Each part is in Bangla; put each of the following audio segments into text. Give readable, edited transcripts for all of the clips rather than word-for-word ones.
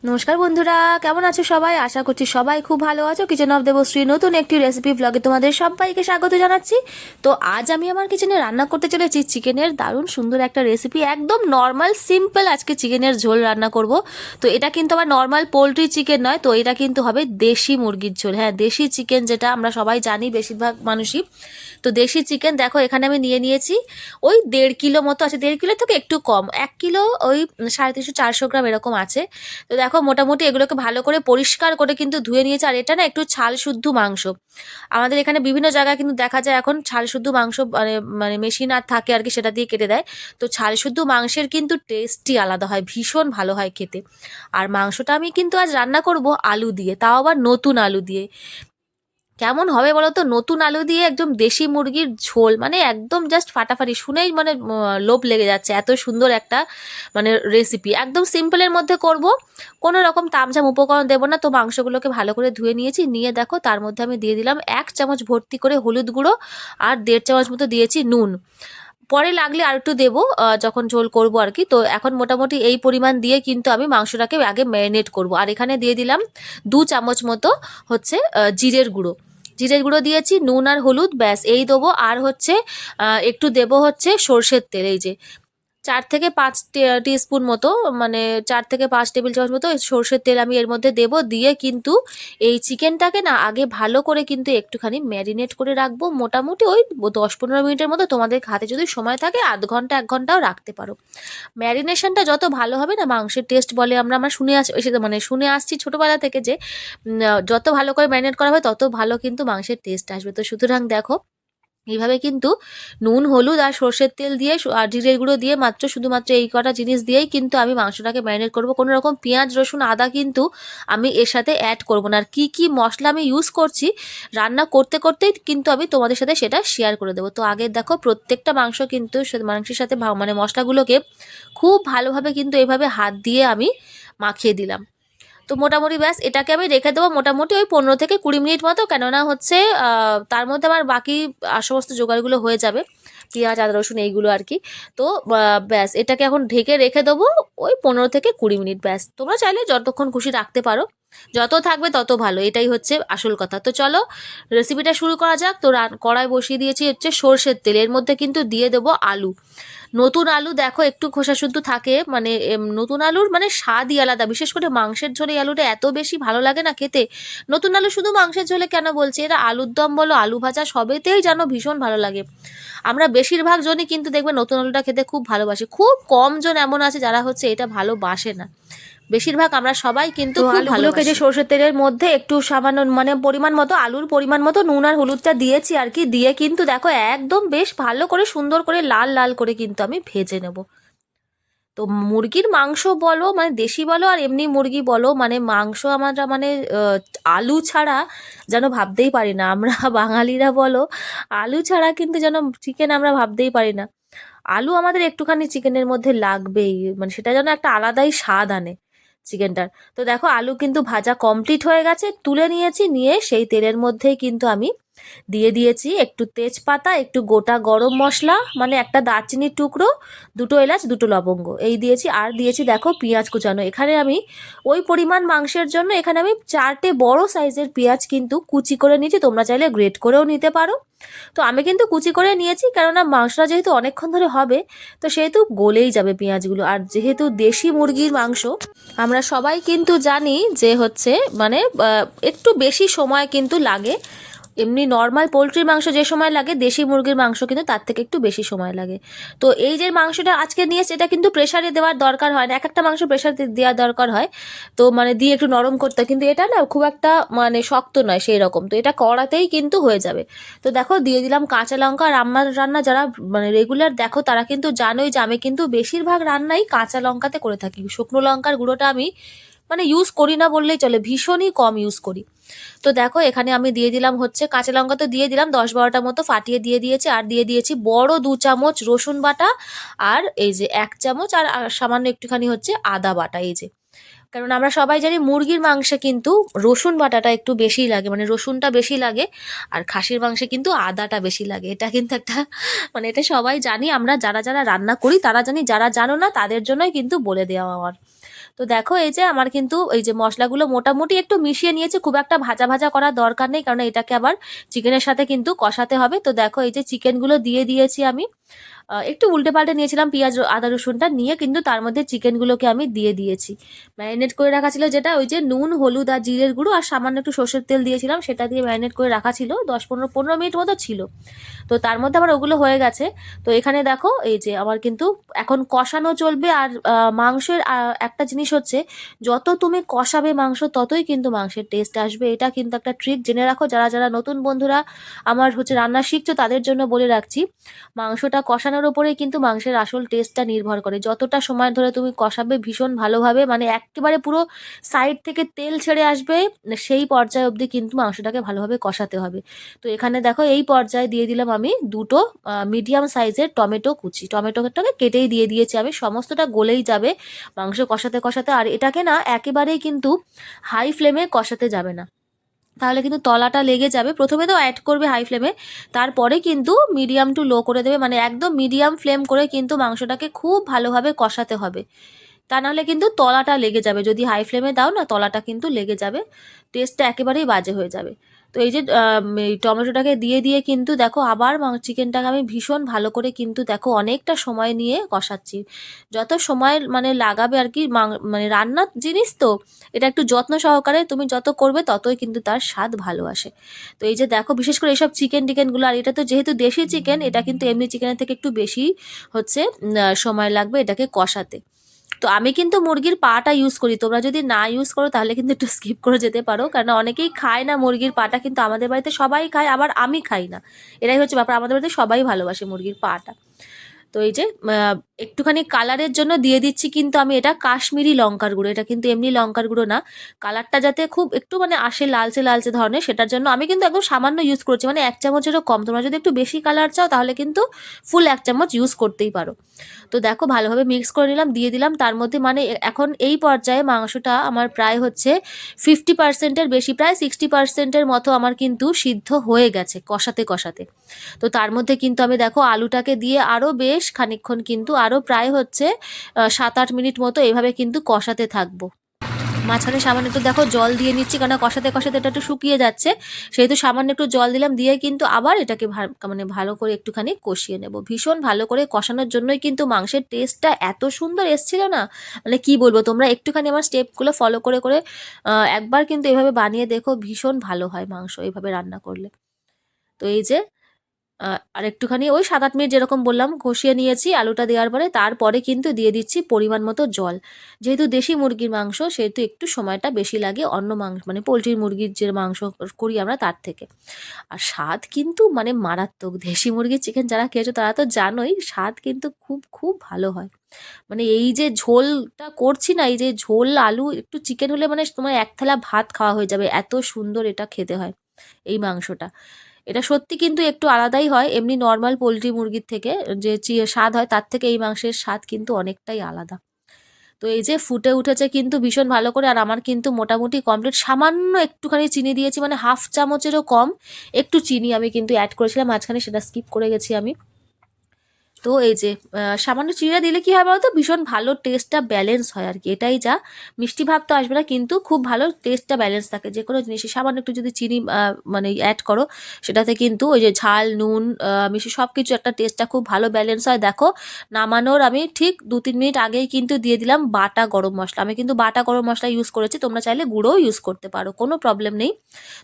নমস্কার বন্ধুরা, কেমন আছো সবাই? আশা করছি সবাই খুব ভালো আছো। কিচেন অফ দেবশ্রী নতুন একটি রেসিপি ব্লগে তোমাদের সবাইকে স্বাগত জানাচ্ছি। তো আজ আমি আমার কিচেনে রান্না করতে চলেছি চিকেনের দারুণ সুন্দর একটা রেসিপি। একদম নর্মাল সিম্পল আজকে চিকেনের ঝোল রান্না করব। তো এটা কিন্তু আবার নর্মাল পোলট্রি চিকেন নয়, তো এটা কিন্তু হবে দেশি মুরগির ঝোল। হ্যাঁ, দেশি চিকেন, যেটা আমরা সবাই জানি বেশিরভাগ মানুষই। তো দেশি চিকেন দেখো এখানে আমি নিয়েছি ওই 1.5 কিলো মতো আছে, 1.5 কিলো থেকে একটু কম, 1 কিলো ওই 350-400 গ্রাম এরকম আছে। তো দেখো মোটামুটি এগুলোকে ভালো করে পরিষ্কার করে কিন্তু ধুয়ে নিয়েছে। আর এটা না একটু ছাল শুদ্ধ মাংস। আমাদের এখানে বিভিন্ন জায়গায় কিন্তু দেখা যায় এখন ছাল শুদ্ধ মাংস মানে মানে মেশিন আর থাকে আর কি, সেটা দিয়ে কেটে দেয়। তো ছাল শুদ্ধ মাংসের কিন্তু টেস্টই আলাদা হয়, ভীষণ ভালো হয় খেতে। আর মাংসটা আমি কিন্তু আজ রান্না করব আলু দিয়ে, তাও আবার নতুন আলু দিয়ে। কেমন হবে বলো তো? নতুন আলু দিয়ে একদম দেশি মুরগির ঝোল, মানে একদম জাস্ট ফাটাফাটি, শুনেই মানে লোভ লেগে যাচ্ছে। এত সুন্দর একটা মানে রেসিপি, একদম সিম্পলের মধ্যে করব, কোনো রকম তামঝাম উপকরণ দেবো না। তো মাংসগুলোকে ভালো করে ধুয়ে নিয়েছি, নিয়ে দেখো তার মধ্যে আমি দিয়ে দিলাম 1 চামচ ভর্তি করে হলুদ গুঁড়ো, আর 1.5 চামচ মতো দিয়েছি নুন। পরে লাগলে আর একটু দেবো যখন ঝোল করব আর কি। তো এখন মোটামুটি এই পরিমাণ দিয়ে কিন্তু আমি মাংসটাকে আগে ম্যারিনেট করব। আর এখানে দিয়ে দিলাম 2 চামচ মতো হচ্ছে জিরের গুঁড়ো। জিরের গুঁড়ো দিয়েছি, নুন আর হলুদ, ব্যাস এই দেবো। আর হচ্ছে একটু দেবো হচ্ছে সর্ষের তেল, এই যে 4 থেকে 5 টিস্পুন মতো, মানে 4 থেকে 5 টেবিল চামচ মতো সর্ষের তেল আমি এর মধ্যে দেবো। দিয়ে কিন্তু এই চিকেনটাকে না আগে ভালো করে কিন্তু একটুখানি ম্যারিনেট করে রাখবো, মোটামুটি ওই 10-15 মিনিটের মতো। তোমাদের হাতে যদি সময় থাকে আধ ঘন্টা 1 ঘন্টাও রাখতে পারো। ম্যারিনেশনটা যত ভালো হবে না, মাংসের টেস্ট বলে আমরা আমরা শুনে আস এসে মানে শুনে আসছি ছোটোবেলা থেকে যে যত ভালো করে ম্যারিনেট করা হবে তত ভালো কিন্তু মাংসের টেস্ট আসবে। তো সুতরাং দেখো এইভাবে কিন্তু নুন, হলুদ আর সর্ষের তেল দিয়ে আর জিরের গুঁড়ো দিয়ে মাত্র শুধুমাত্র এই কটা জিনিস দিয়েই কিন্তু আমি মাংসটাকে ম্যারিনেট করব। কোনো রকম পেঁয়াজ, রসুন, আদা কিন্তু আমি এর সাথে অ্যাড করব না। আর কী কী মশলা আমি ইউজ করছি রান্না করতে করতেই কিন্তু আমি তোমাদের সাথে সেটা শেয়ার করে দেবো। তো আগে দেখো প্রত্যেকটা মাংস কিন্তু মাংসের সাথে মানে মশলাগুলোকে খুব ভালোভাবে কিন্তু এভাবে হাত দিয়ে আমি মাখিয়ে দিলাম। তো মোটামুটি ব্যাস এটাকে আমি রেখে দেবো মোটামুটি ওই 15 থেকে 20 মিনিট মতো, কেননা হচ্ছে তার মধ্যে আমার বাকি সমস্ত জোগাড়গুলো হয়ে যাবে, পেঁয়াজ, আদা, রসুন এইগুলো আর কি। তো ব্যাস এটাকে এখন ঢেকে রেখে দেবো ওই 15 থেকে 20 মিনিট। ব্যাস তোমরা চাইলে যতক্ষণ খুশি রাখতে পারো, যত থাকবে তত ভালো, এটাই হচ্ছে আসল কথা। তো চলো রেসিপিটা শুরু করা যাক। তো কড়াই বসিয়ে দিয়েছি হচ্ছে সর্ষের তেল, এর মধ্যে কিন্তু দিয়ে দেবো আলু। নতুন আলু দেখো একটু খোসা শুদ্ধ থাকে, মানে নতুন আলুর মানে স্বাদই আলাদা। বিশেষ করে মাংসের ঝোলে এই আলুটা এত বেশি ভালো লাগে না খেতে। নতুন আলু শুধু মাংসের ঝোলে কেন বলছি, এরা আলুর দম বলো, আলু ভাজা, সবেতেই যেন ভীষণ ভালো লাগে। আমরা বেশিরভাগ জনই কিন্তু দেখবে নতুন আলুটা খেতে খুব ভালোবাসি, খুব কম জন এমন আছে যারা হচ্ছে এটা ভালোবাসে না। বেশিরভাগ আমরা সবাই কিন্তু তো খুব আলুগুলোকে যে ভালোবাসি। সর্ষের তেলের মধ্যে একটু সামান্য মানে পরিমাণ মতো আলুর পরিমাণ মতো নুন আর হলুদটা দিয়েছি আর কি, দিয়ে কিন্তু দেখো একদম বেশ ভালো করে সুন্দর করে লাল লাল করে কিন্তু আমি ভেজে নেব। তো মুরগির মাংস বলো মানে দেশি বলো আর এমনি মুরগি বলো, মানে মাংস আমরা মানে আলু ছাড়া যেন ভাবতেই পারি না আমরা বাঙালিরা বলো, আলু ছাড়া কিন্তু যেন চিকেন আমরা ভাবতেই পারি না। আলু আমাদের একটুখানি চিকেনের মধ্যে লাগবেই, মানে সেটা যেন একটা আলাদাই স্বাদ আনে চিকেনটার। তো দেখো আলু কিন্তু ভাজা কমপ্লিট হয়ে গেছে, তুলে নিয়েছি, নিয়ে সেই তেলের মধ্যেই কিন্তু আমি দিয়ে দিয়েছি একটু তেজপাতা, একটু গোটা গরম মশলা, মানে একটা দারচিনির টুকরো, দুটো এলাচ, দুটো লবঙ্গ, এই দিয়েছি। আর দিয়েছি দেখো পেঁয়াজ কুচানো। এখানে আমি ওই পরিমাণ মাংসের জন্য এখানে আমি 4টে বড় সাইজের পেঁয়াজ কিন্তু কুচি করে নিয়েছি, তোমরা চাইলে গ্রেট করেও নিতে পারো। তো আমি কিন্তু কুচি করে নিয়েছি, কেননা মাংসটা যেহেতু অনেকক্ষণ ধরে হবে, তো সেহেতু গলেই যাবে পেঁয়াজগুলো। আর যেহেতু দেশি মুরগির মাংস আমরা সবাই কিন্তু জানি যে হচ্ছে মানে একটু বেশি সময় কিন্তু লাগে। এমনি নর্মাল পোলট্রির মাংস যে সময় লাগে, দেশি মুরগির মাংস কিন্তু তার থেকে একটু বেশি সময় লাগে। তো এই যে মাংসটা আজকে নিয়েছে এটা কিন্তু প্রেশারে দেওয়ার দরকার হয় না, এক একটা মাংস প্রেশার দেওয়ার দরকার হয়, তো মানে দিয়ে একটু নরম করতে, কিন্তু এটা না খুব একটা মানে শক্ত নয় সেই রকম, তো এটা কড়াতেই কিন্তু হয়ে যাবে। তো দেখো দিয়ে দিলাম কাঁচা লঙ্কা। আর আমার রান্না যারা মানে রেগুলার দেখো তারা কিন্তু জানোই যে আমি কিন্তু বেশিরভাগ রান্নাই কাঁচা লঙ্কাতে করে থাকি। শুকনো লঙ্কার গুঁড়োটা আমি মানে ইউজ করি না বললেই চলে, ভীষণই কম ইউজ করি। তো দেখো এখানে আমি দিয়ে দিলাম হচ্ছে কাঁচা লঙ্কা, তো দিয়ে দিলাম 10-12টা মতো ফাটিয়ে দিয়ে দিয়েছি। আর দিয়ে দিয়েছি বড় 2 চামচ রসুন বাটা, আর এই যে 1 চামচ আর সামান্য একটুখানি হচ্ছে আদা বাটা, এই যে কারণ আমরা সবাই জানি মুরগির মাংসে কিন্তু রসুন বাটাটা একটু বেশিই লাগে, মানে রসুনটা বেশি লাগে, আর খাসির মাংসে কিন্তু আদাটা বেশি লাগে। এটা কিন্তু একটা মানে এটা সবাই জানি, আমরা যারা যারা রান্না করি তারা জানি, যারা জানো না তাদের জন্যই কিন্তু বলে দেওয়া আমার। তো দেখো এই যে আমার কিন্তু এই যে মশলাগুলো মোটামুটি একটু মিশিয়ে নিয়েছে, খুব একটা ভাজা ভাজা করার দরকার নেই, কারণ এটাকে আবার চিকেনের সাথে কিন্তু কষাতে হবে। তো দেখো এই যে চিকেনগুলো দিয়ে দিয়েছি আমি, একটু উল্টে পাল্টে নিয়েছিলাম পেঁয়াজ আদা রসুনটা নিয়ে, কিন্তু তার মধ্যে চিকেনগুলোকে আমি দিয়ে দিয়েছি। ম্যারিনেট করে রাখা ছিল যেটা, ওই যে নুন হলুদ আর জিরের গুঁড়ো আর সামান্য একটু সর্ষের তেল দিয়েছিলাম, সেটা দিয়ে ম্যারিনেট করে রাখা ছিল, 10-15 মিনিট মতো ছিল। তো তার মধ্যে আবার ওগুলো হয়ে গেছে। তো এখানে দেখো এই যে আমার কিন্তু এখন কষানো চলবে। আর মাংসের একটা জিনিস হচ্ছে, যত তুমি কষাবে মাংস ততই কিন্তু মাংসের টেস্ট আসবে। এটা কিন্তু একটা ট্রিক জেনে রাখো, যারা যারা নতুন বন্ধুরা আমার হচ্ছে রান্না শিখছো তাদের জন্য বলে রাখছি। মাংসটা কষানোর উপরেই কিন্তু মাংসের আসল টেস্টটা নির্ভর করে। যতটা সময় ধরে তুমি কষাবে ভীষণ ভালোভাবে, মানে একেবারে পুরো সাইড থেকে তেল ছেড়ে আসবে, সেই পর্যায়ে অবধি কিন্তু মাংসটাকে ভালোভাবে কষাতে হবে। তো এখানে দেখো এই পর্যায়ে দিয়ে দিলাম আমি দুটো মিডিয়াম সাইজের টমেটো কুচি, টমেটোটাকে কেটেই দিয়ে দিয়েছি আমি, সমস্তটা গলেই যাবে মাংস কষাতে কষাতে। আর এটাকে না একেবারেই কিন্তু হাই ফ্লেমে কষাতে যাবে না, তাহলে কিন্তু তলাটা লেগে যাবে। প্রথমে তো অ্যাড করবে হাই ফ্লেমে, তারপরে কিন্তু মিডিয়াম টু লো করে দেবে, মানে একদম মিডিয়াম ফ্লেম করে কিন্তু মাংসটাকে খুব ভালোভাবে কষাতে হবে, তা নাহলে কিন্তু তলাটা লেগে যাবে। যদি হাই ফ্লেমে দাও না, তলাটা কিন্তু লেগে যাবে, টেস্টটা একেবারেই বাজে হয়ে যাবে। তো এই যে এই টমেটোটাকে দিয়ে দিয়ে কিন্তু দেখো আবার চিকেনটাকে আমি ভীষণ ভালো করে কিন্তু দেখো অনেকটা সময় নিয়ে কষাচ্ছি। যত সময় মানে লাগাবে আর কি, মানে রান্নার জিনিস তো, এটা একটু যত্ন সহকারে তুমি যত করবে ততই কিন্তু তার স্বাদ ভালো আসে। তো এই যে দেখো বিশেষ করে এইসব চিকেন টিকেনগুলো, আর এটা তো যেহেতু দেশি চিকেন, এটা কিন্তু এমনি চিকেনের থেকে একটু বেশি হচ্ছে সময় লাগবে এটাকে কষাতে। তো আমি কিন্তু মুরগির পাটা ইউজ করি, তোমরা যদি না ইউজ করো তাহলে কিন্তু একটু স্কিপ করে যেতে পারো, কারণ অনেকেই খায় না মুরগির পাটা, কিন্তু আমাদের বাড়িতে সবাই খায়, আবার আমি খাই না। এটাই হচ্ছে ব্যাপার, আমাদের বাড়িতে সবাই ভালোবাসে মুরগির পাটা। তো এই যে একটুখানি কালারের জন্য দিয়ে দিচ্ছি কিন্তু আমি এটা কাশ্মীরি লঙ্কার গুঁড়ো, এটা কিন্তু এমনি লঙ্কার গুঁড়ো না। কালারটা যাতে খুব একটু মানে আসে লালচে লালচে ধরনের, সেটার জন্য আমি কিন্তু একদম সামান্য ইউজ করছি, মানে 1 চামচেরও কম। তোমরা যদি একটু বেশি কালার চাও তাহলে কিন্তু ফুল 1 চামচ ইউজ করতেই পারো। তো দেখো ভালোভাবে মিক্স করে নিলাম, দিয়ে দিলাম তার মধ্যে, মানে এখন এই পর্যায়ে মাংসটা আমার প্রায় হচ্ছে 50%-এর বেশি, প্রায় 60%-এর মতো আমার কিন্তু সিদ্ধ হয়ে গেছে কষাতে কষাতে। তো তার মধ্যে কিন্তু আমি দেখো আলুটাকে দিয়ে আরও বেশ খানিকক্ষণ কিন্তু আরও প্রায় হচ্ছে 7-8 মিনিট মতো এভাবে কিন্তু কষাতে থাকবো। মাঝখানে সামান্য একটু দেখো জল দিয়ে নিচ্ছি, কারণ কষাতে কষাতে এটা একটু শুকিয়ে যাচ্ছে, সেহেতু সামান্য একটু জল দিলাম, দিয়ে কিন্তু আবার এটাকে মানে ভালো করে একটুখানি কষিয়ে নেব। ভীষণ ভালো করে কষানোর জন্যই কিন্তু মাংসের টেস্টটা এত সুন্দর এসেছিল না, মানে কি বলবো, তোমরা একটুখানি আমার স্টেপগুলো ফলো করে করে একবার কিন্তু এভাবে বানিয়ে দেখো, ভীষণ ভালো হয় মাংস এভাবে রান্না করলে। তো এই যে আর একটুখানি ওই 7-8 মিনিট যেরকম বললাম কষিয়ে নিয়েছি আলুটা দেওয়ার পরে, তারপরে কিন্তু দিয়ে দিচ্ছি পরিমাণ মতো জল। যেহেতু দেশি মুরগির মাংস সেহেতু একটু সময়টা বেশি লাগে অন্য মাংস, মানে পোলট্রির মুরগির যে মাংস করি আমরা তার থেকে। আর স্বাদ কিন্তু মানে মারাত্মক, দেশি মুরগির চিকেন যারা খেয়েছো তারা তো জানোই, স্বাদ কিন্তু খুব খুব ভালো হয়। মানে এই যে ঝোলটা করছি না, এই যে ঝোল আলু একটু চিকেন হলে মানে তোমার এক থালা ভাত খাওয়া হয়ে যাবে, এত সুন্দর এটা খেতে হয় এই মাংসটা। এটা সত্যি কিন্তু একটু আলাদাই হয় এমনি নর্মাল পোলট্রি মুরগির থেকে, যে স্বাদ হয় তার থেকে এই মাংসের স্বাদ কিন্তু অনেকটাই আলাদা। তো এই যে ফুটে উঠেছে কিন্তু ভীষণ ভালো করে, আর আমার কিন্তু মোটামুটি কমপ্লিট। সামান্য একটুখানি চিনি দিয়েছি, মানে 1/2 চামচেরও কম একটু চিনি আমি কিন্তু অ্যাড করেছিলাম মাঝখানে, সেটা স্কিপ করে গেছি আমি। তো এই যে সামান্য চিনিটা দিলে কি হয় বলতো, ভীষণ ভালো টেস্টটা ব্যালেন্স হয় আর কি, এটাই যা। মিষ্টি ভাব তো আসবে না, কিন্তু খুব ভালো টেস্টটা ব্যালেন্স থাকে যে কোনো জিনিসে। সামান্য একটু যদি চিনি মানে অ্যাড করো, সেটাতে কিন্তু ওই যে ঝাল নুন মিষ্টি সব কিছু একটা টেস্টটা খুব ভালো ব্যালেন্স হয়। দেখো নামানোর আমি ঠিক 2-3 মিনিট আগেই কিন্তু দিয়ে দিলাম বাটা গরম মশলা, আমি কিন্তু বাটা গরম মশলা ইউজ করেছি, তোমরা চাইলে গুঁড়োও ইউজ করতে পারো, কোনো প্রবলেম নেই।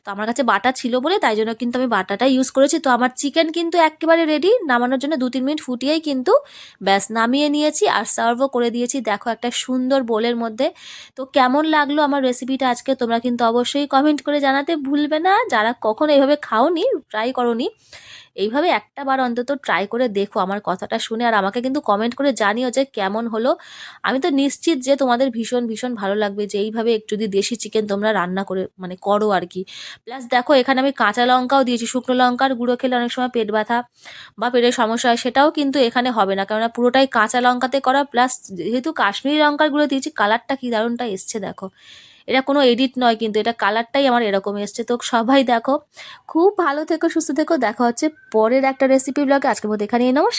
তো আমার কাছে বাটা ছিল বলে তাই জন্য কিন্তু আমি বাটাটা ইউজ করেছি। তো আমার চিকেন কিন্তু একেবারে রেডি, নামানোর জন্য 2-3 মিনিট ফুটিয়েই কিন্তু ব্যাস নামিয়ে নিয়েছি আর সার্ভও করে দিয়েছি দেখো একটা সুন্দর বোলের মধ্যে। তো কেমন লাগলো আমার রেসিপিটা আজকে, তোমরা কিন্তু অবশ্যই কমেন্ট করে জানাতে ভুলবে না, যারা কখনো এইভাবে খাওনি ট্রাই করোনি। এইভাবে একটা বার অন্তত ট্রাই করে দেখো আমার কথাটা শুনে, আর আমাকে কিন্তু কমেন্ট করে জানিও যে কেমন হলো। আমি তো নিশ্চিত যে তোমাদের ভীষণ ভীষণ ভালো লাগবে যে এইভাবে একটু যদি দেশি চিকেন তোমরা রান্না করে মানে করো আর কি। প্লাস দেখো এখানে আমি কাঁচা লঙ্কাও দিয়েছি, শুকনো লঙ্কার গুঁড়ো খেলে অনেক সময় পেট ব্যথা বা পেটের সমস্যা হয়, সেটাও কিন্তু এখানে হবে না, কেননা পুরোটাই কাঁচা লঙ্কাতে করা। প্লাস যেহেতু কাশ্মীরি লঙ্কার গুঁড়ো দিয়েছি, কালারটা কি দারুণটা এসছে দেখো। এটা কোনো এডিট নয় কিন্তু, এটা কালারটাই আমার এরকম এসছে। তো সবাই দেখো, খুব ভালো থেকো, সুস্থ থেকো, দেখা হচ্ছে পরের একটা রেসিপি ব্লগে। আজকের মতো এখানেই নমস্কার।